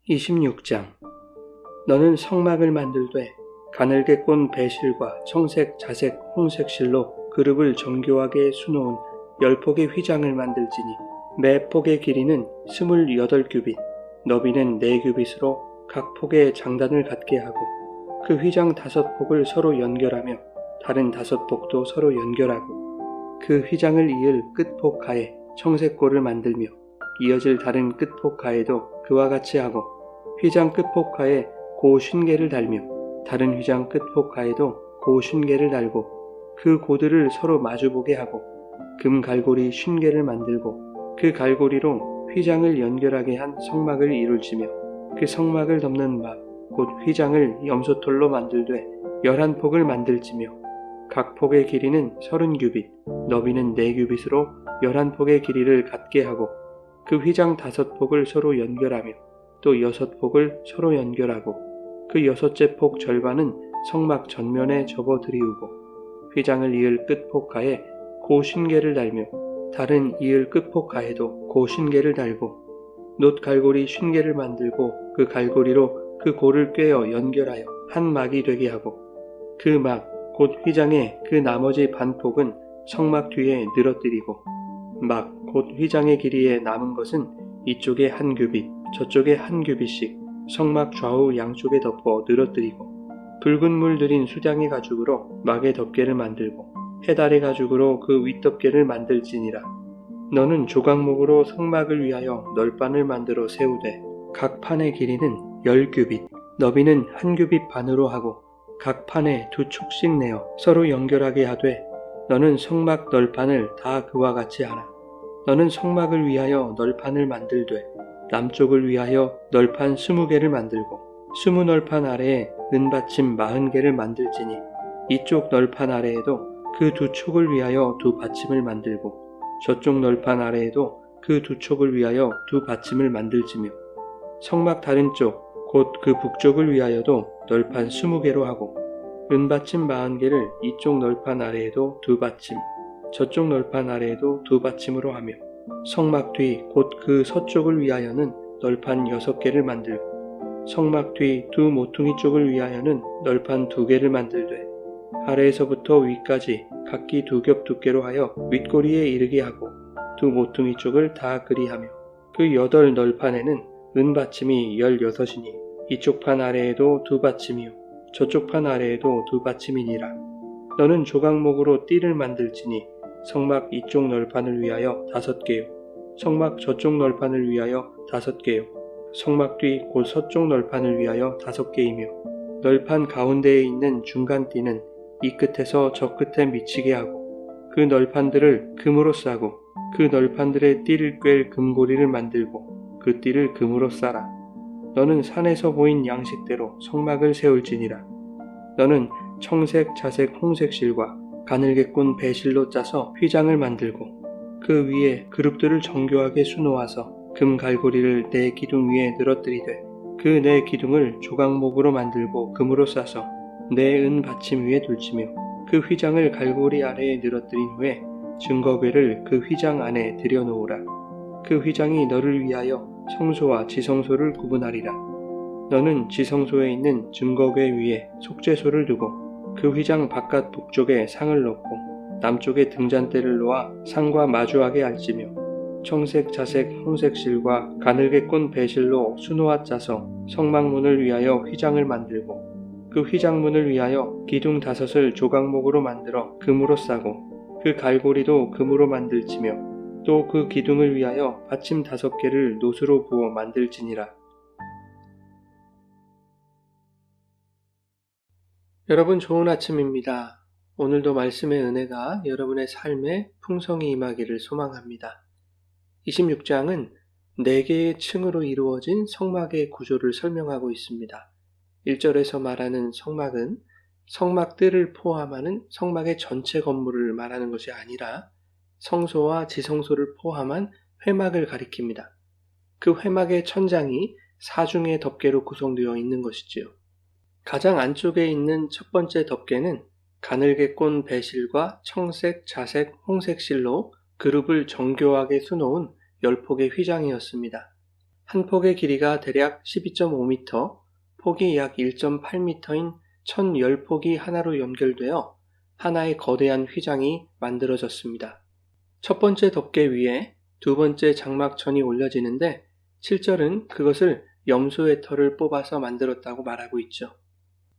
26장. 너는 성막을 만들되 가늘게 꼰 배실과 청색, 자색, 홍색 실로 그룹을 정교하게 수놓은 10폭의 휘장을 만들지니 매 폭의 길이는 28규빗, 너비는 4규빗으로 각 폭에 장단을 갖게 하고 그 휘장 5폭을 서로 연결하며 다른 5폭도 서로 연결하고 그 휘장을 이을 끝폭 가에 청색골을 만들며 이어질 다른 끝폭 가에도 그와 같이 하고 휘장 끝폭 가에 고 쉰개를 달며 다른 휘장 끝폭 가에도 고 쉰개를 달고 그 고들을 서로 마주보게 하고 금 갈고리 50개를 만들고 그 갈고리로 휘장을 연결하게 한 성막을 이룰지며 그 성막을 덮는 막 곧 휘장을 염소털로 만들되 11폭을 만들지며 각 폭의 길이는 30규빗, 너비는 4규빗으로 11폭의 길이를 갖게 하고 그 휘장 5폭을 서로 연결하며 또 6폭을 서로 연결하고 그 6째 폭 절반은 성막 전면에 접어 들이우고 휘장을 이을 끝폭 가에 고 50개를 달며 다른 이을 끝폭 가에도 고 50개를 달고 놋 갈고리 50개를 만들고 그 갈고리로 그 고를 꿰어 연결하여 한 막이 되게 하고 그 막 곧 휘장의 그 나머지 반폭은 성막 뒤에 늘어뜨리고 막 곧 휘장의 길이에 남은 것은 이쪽에 1규빗 저쪽에 1규빗씩 성막 좌우 양쪽에 덮어 늘어뜨리고 붉은 물 들인 수장의 가죽으로 막의 덮개를 만들고 해달의 가죽으로 그 윗덮개를 만들지니라. 너는 조각목으로 성막을 위하여 널판을 만들어 세우되 각 판의 길이는 10규빗, 너비는 1규빗 반으로 하고 각 판에 2촉씩 내어 서로 연결하게 하되 너는 성막 널판을 다 그와 같이 하라. 너는 성막을 위하여 널판을 만들되 남쪽을 위하여 널판 20개를 만들고 20널판 아래에 은받침 40개를 만들지니 이쪽 널판 아래에도 그 2촉을 위하여 2받침을 만들고 저쪽 널판 아래에도 그 2촉을 위하여 2받침을 만들지며 성막 다른 쪽 곧 그 북쪽을 위하여도 널판 20개로 하고 은받침 40개를 이쪽 널판 아래에도 2받침 저쪽 널판 아래에도 2받침으로 하며 성막 뒤 곧 그 서쪽을 위하여는 널판 6개를 만들고 성막 뒤 2 모퉁이 쪽을 위하여는 널판 2개를 만들되 아래에서부터 위까지 각기 2겹 두께로 하여 윗꼬리에 이르게 하고 2 모퉁이 쪽을 다 그리하며 그 8 널판에는 은받침이 16이니 이쪽 판 아래에도 2받침이요 저쪽 판 아래에도 2받침이니라. 너는 조각목으로 띠를 만들지니 성막 이쪽 널판을 위하여 5개요 성막 저쪽 널판을 위하여 5개요 성막 뒤 곧 서쪽 널판을 위하여 5개이며 널판 가운데에 있는 중간 띠는 이 끝에서 저 끝에 미치게 하고 그 널판들을 금으로 싸고 그 널판들의 띠를 꿰 금고리를 만들고 그 띠를 금으로 싸라. 너는 산에서 보인 양식대로 성막을 세울지니라. 너는 청색, 자색, 홍색 실과 가늘게 꼰 배실로 짜서 휘장을 만들고 그 위에 그룹들을 정교하게 수놓아서 금 갈고리를 네 기둥 위에 늘어뜨리되 그 네 기둥을 조각목으로 만들고 금으로 싸서 네 은 받침 위에 둘치며 그 휘장을 갈고리 아래에 늘어뜨린 후에 증거궤를 그 휘장 안에 들여놓으라. 그 휘장이 너를 위하여 성소와 지성소를 구분하리라. 너는 지성소에 있는 증거궤 위에 속죄소를 두고 그 휘장 바깥 북쪽에 상을 놓고 남쪽에 등잔대를 놓아 상과 마주하게 할지며 청색, 자색, 홍색 실과 가늘게 꼰 배실로 수놓아 짜서 성막문을 위하여 휘장을 만들고 그 휘장문을 위하여 기둥 5을 조각목으로 만들어 금으로 싸고 그 갈고리도 금으로 만들지며 또 그 기둥을 위하여 받침 5개를 놋으로 부어 만들지니라. 여러분 좋은 아침입니다. 오늘도 말씀의 은혜가 여러분의 삶에 풍성히 임하기를 소망합니다. 26장은 4개의 층으로 이루어진 성막의 구조를 설명하고 있습니다. 1절에서 말하는 성막은 성막들을 포함하는 성막의 전체 건물을 말하는 것이 아니라 성소와 지성소를 포함한 회막을 가리킵니다. 그 회막의 천장이 4중의 덮개로 구성되어 있는 것이지요. 가장 안쪽에 있는 첫 번째 덮개는 가늘게 꼰 배실과 청색, 자색, 홍색 실로 그룹을 정교하게 수놓은 10폭의 휘장이었습니다. 한 폭의 길이가 대략 12.5m, 폭이 약 1.8m인 1010폭이 하나로 연결되어 하나의 거대한 휘장이 만들어졌습니다. 첫 번째 덮개 위에 두 번째 장막천이 올려지는데 7절은 그것을 염소의 털을 뽑아서 만들었다고 말하고 있죠.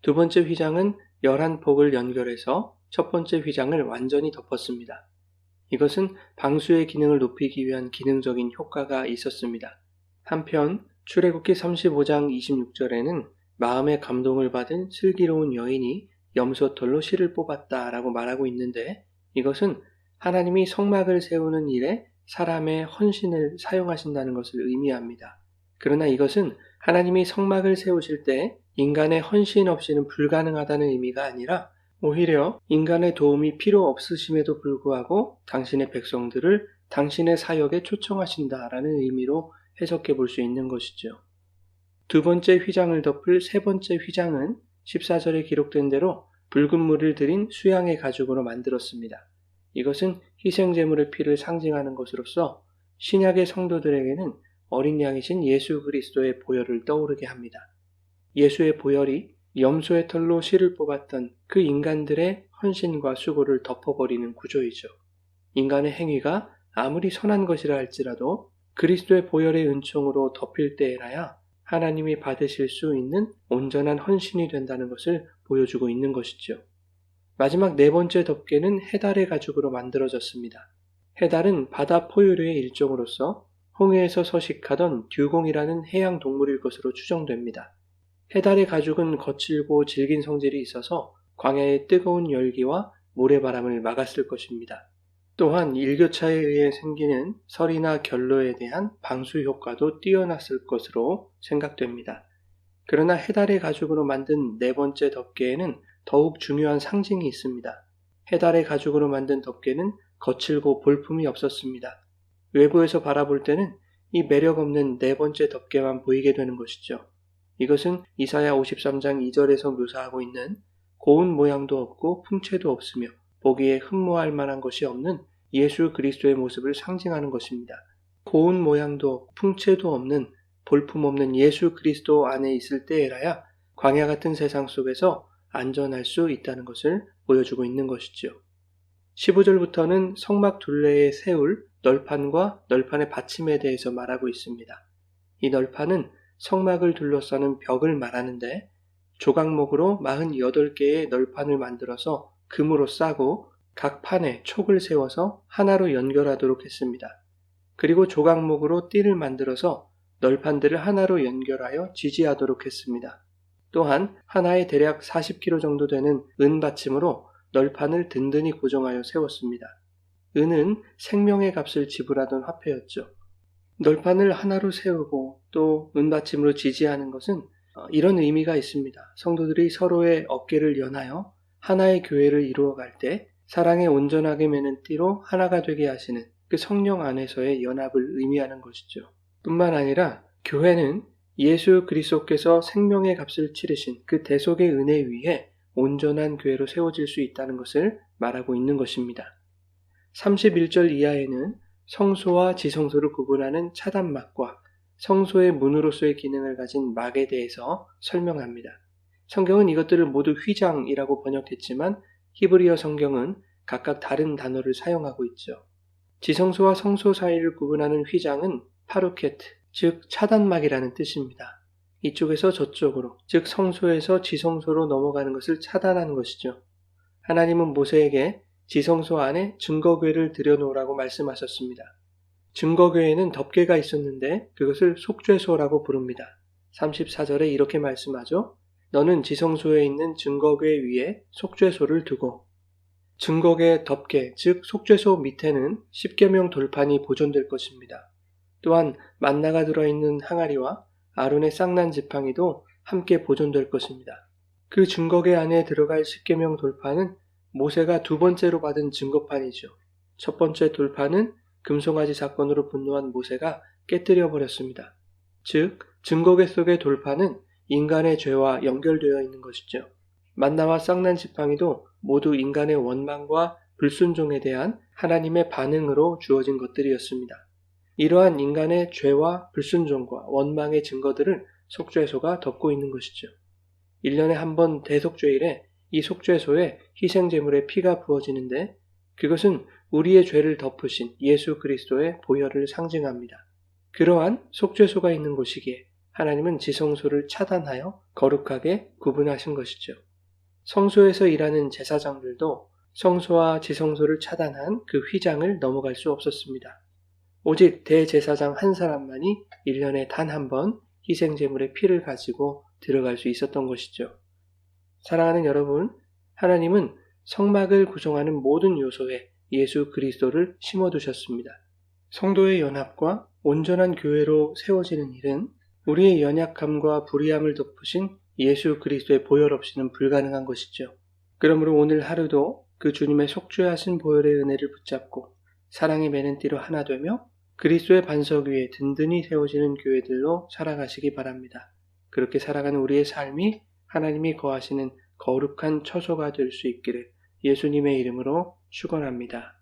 두 번째 휘장은 11폭을 연결해서 첫 번째 휘장을 완전히 덮었습니다. 이것은 방수의 기능을 높이기 위한 기능적인 효과가 있었습니다. 한편 출애굽기 35장 26절에는 마음의 감동을 받은 슬기로운 여인이 염소털로 실을 뽑았다라고 말하고 있는데 이것은 하나님이 성막을 세우는 일에 사람의 헌신을 사용하신다는 것을 의미합니다. 그러나 이것은 하나님이 성막을 세우실 때 인간의 헌신 없이는 불가능하다는 의미가 아니라 오히려 인간의 도움이 필요 없으심에도 불구하고 당신의 백성들을 당신의 사역에 초청하신다라는 의미로 해석해 볼 수 있는 것이죠. 두 번째 휘장을 덮을 세 번째 휘장은 14절에 기록된 대로 붉은 물을 들인 수양의 가죽으로 만들었습니다. 이것은 희생제물의 피를 상징하는 것으로서 신약의 성도들에게는 어린 양이신 예수 그리스도의 보혈을 떠오르게 합니다. 예수의 보혈이 염소의 털로 실을 뽑았던 그 인간들의 헌신과 수고를 덮어버리는 구조이죠. 인간의 행위가 아무리 선한 것이라 할지라도 그리스도의 보혈의 은총으로 덮일 때에라야 하나님이 받으실 수 있는 온전한 헌신이 된다는 것을 보여주고 있는 것이죠. 마지막 네 번째 덮개는 해달의 가죽으로 만들어졌습니다. 해달은 바다 포유류의 일종으로서 홍해에서 서식하던 듀공이라는 해양 동물일 것으로 추정됩니다. 해달의 가죽은 거칠고 질긴 성질이 있어서 광야의 뜨거운 열기와 모래바람을 막았을 것입니다. 또한 일교차에 의해 생기는 설이나 결로에 대한 방수 효과도 뛰어났을 것으로 생각됩니다. 그러나 해달의 가죽으로 만든 네 번째 덮개에는 더욱 중요한 상징이 있습니다. 해달의 가죽으로 만든 덮개는 거칠고 볼품이 없었습니다. 외부에서 바라볼 때는 이 매력 없는 네 번째 덮개만 보이게 되는 것이죠. 이것은 이사야 53장 2절에서 묘사하고 있는 고운 모양도 없고 풍채도 없으며 보기에 흠모할 만한 것이 없는 예수 그리스도의 모습을 상징하는 것입니다. 고운 모양도 풍채도 없는 볼품없는 예수 그리스도 안에 있을 때에라야 광야 같은 세상 속에서 안전할 수 있다는 것을 보여주고 있는 것이죠. 15절부터는 성막 둘레에 세울 널판과 널판의 받침에 대해서 말하고 있습니다. 이 널판은 성막을 둘러싸는 벽을 말하는데 조각목으로 48개의 널판을 만들어서 금으로 싸고 각 판에 촉을 세워서 하나로 연결하도록 했습니다. 그리고 조각목으로 띠를 만들어서 널판들을 하나로 연결하여 지지하도록 했습니다. 또한 하나에 대략 40kg 정도 되는 은 받침으로 널판을 든든히 고정하여 세웠습니다. 은은 생명의 값을 지불하던 화폐였죠. 널판을 하나로 세우고 또 은받침으로 지지하는 것은 이런 의미가 있습니다. 성도들이 서로의 어깨를 연하여 하나의 교회를 이루어갈 때 사랑에 온전하게 매는 띠로 하나가 되게 하시는 그 성령 안에서의 연합을 의미하는 것이죠. 뿐만 아니라 교회는 예수 그리스도께서 생명의 값을 치르신 그 대속의 은혜 위에 온전한 교회로 세워질 수 있다는 것을 말하고 있는 것입니다. 31절 이하에는 성소와 지성소를 구분하는 차단막과 성소의 문으로서의 기능을 가진 막에 대해서 설명합니다. 성경은 이것들을 모두 휘장이라고 번역했지만 히브리어 성경은 각각 다른 단어를 사용하고 있죠. 지성소와 성소 사이를 구분하는 휘장은 파루케트, 즉 차단막이라는 뜻입니다. 이쪽에서 저쪽으로, 즉 성소에서 지성소로 넘어가는 것을 차단하는 것이죠. 하나님은 모세에게 지성소 안에 증거궤를 들여놓으라고 말씀하셨습니다. 증거궤에는 덮개가 있었는데 그것을 속죄소라고 부릅니다. 34절에 이렇게 말씀하죠. 너는 지성소에 있는 증거궤 위에 속죄소를 두고 증거궤 덮개, 즉 속죄소 밑에는 십계명 돌판이 보존될 것입니다. 또한 만나가 들어있는 항아리와 아론의 쌍난 지팡이도 함께 보존될 것입니다. 그 증거궤 안에 들어갈 십계명 돌판은 모세가 두 번째로 받은 증거판이죠. 첫 번째 돌판은 금송아지 사건으로 분노한 모세가 깨뜨려 버렸습니다. 즉 증거궤 속의 돌판은 인간의 죄와 연결되어 있는 것이죠. 만나와 쌍난 지팡이도 모두 인간의 원망과 불순종에 대한 하나님의 반응으로 주어진 것들이었습니다. 이러한 인간의 죄와 불순종과 원망의 증거들을 속죄소가 덮고 있는 것이죠. 1년에 한 번 대속죄일에 이 속죄소에 희생제물의 피가 부어지는데 그것은 우리의 죄를 덮으신 예수 그리스도의 보혈을 상징합니다. 그러한 속죄소가 있는 곳이기에 하나님은 지성소를 차단하여 거룩하게 구분하신 것이죠. 성소에서 일하는 제사장들도 성소와 지성소를 차단한 그 휘장을 넘어갈 수 없었습니다. 오직 대제사장 한 사람만이 1년에 단 한 번 희생제물의 피를 가지고 들어갈 수 있었던 것이죠. 사랑하는 여러분, 하나님은 성막을 구성하는 모든 요소에 예수 그리스도를 심어두셨습니다. 성도의 연합과 온전한 교회로 세워지는 일은 우리의 연약함과 불의함을 덮으신 예수 그리스도의 보혈 없이는 불가능한 것이죠. 그러므로 오늘 하루도 그 주님의 속죄하신 보혈의 은혜를 붙잡고 사랑의 매는띠로 하나 되며 그리스도의 반석 위에 든든히 세워지는 교회들로 살아가시기 바랍니다. 그렇게 살아가는 우리의 삶이 하나님이 거하시는 거룩한 처소가 될 수 있기를 예수님의 이름으로 축원합니다.